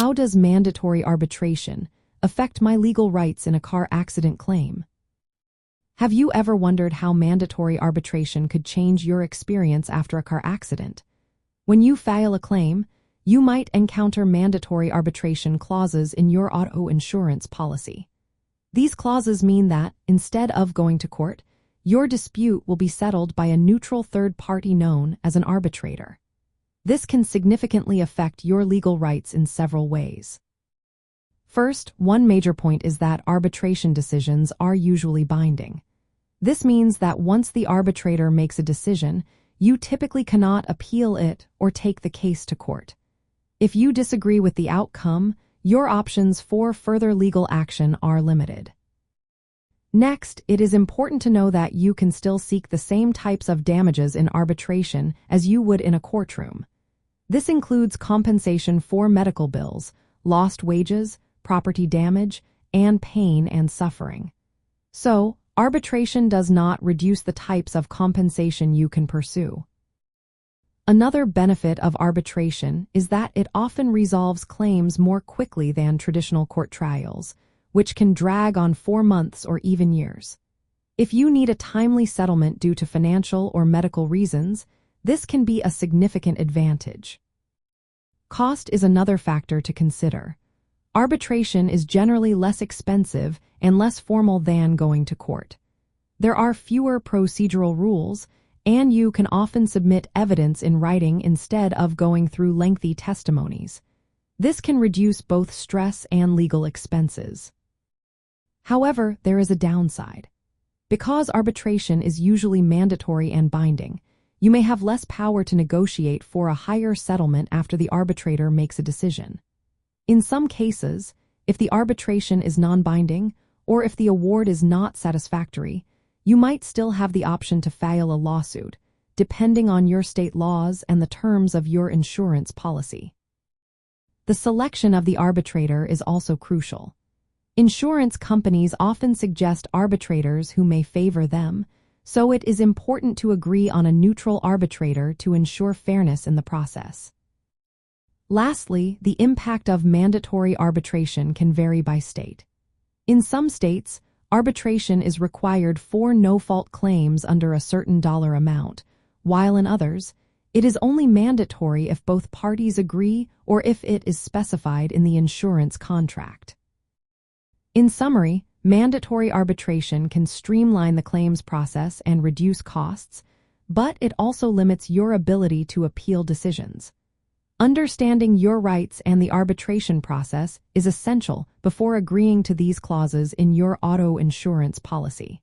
How does mandatory arbitration affect my legal rights in a car accident claim? Have you ever wondered how mandatory arbitration could change your experience after a car accident? When you file a claim, you might encounter mandatory arbitration clauses in your auto insurance policy. These clauses mean that, instead of going to court, your dispute will be settled by a neutral third party known as an arbitrator. This can significantly affect your legal rights in several ways. First, one major point is that arbitration decisions are usually binding. This means that once the arbitrator makes a decision, you typically cannot appeal it or take the case to court. If you disagree with the outcome, your options for further legal action are limited. Next, it is important to know that you can still seek the same types of damages in arbitration as you would in a courtroom. This includes compensation for medical bills, lost wages, property damage, and pain and suffering. So, arbitration does not reduce the types of compensation you can pursue. Another benefit of arbitration is that it often resolves claims more quickly than traditional court trials, which can drag on 4 months or even years. If you need a timely settlement due to financial or medical reasons, this can be a significant advantage. Cost is another factor to consider. Arbitration is generally less expensive and less formal than going to court. There are fewer procedural rules, and you can often submit evidence in writing instead of going through lengthy testimonies. This can reduce both stress and legal expenses. However, there is a downside. Because arbitration is usually mandatory and binding, you may have less power to negotiate for a higher settlement after the arbitrator makes a decision. In some cases, if the arbitration is non-binding, or if the award is not satisfactory, you might still have the option to file a lawsuit, depending on your state laws and the terms of your insurance policy. The selection of the arbitrator is also crucial. Insurance companies often suggest arbitrators who may favor them, so it is important to agree on a neutral arbitrator to ensure fairness in the process. Lastly, the impact of mandatory arbitration can vary by state. In some states, arbitration is required for no-fault claims under a certain dollar amount, while in others, it is only mandatory if both parties agree or if it is specified in the insurance contract. In summary, mandatory arbitration can streamline the claims process and reduce costs, but it also limits your ability to appeal decisions. Understanding your rights and the arbitration process is essential before agreeing to these clauses in your auto insurance policy.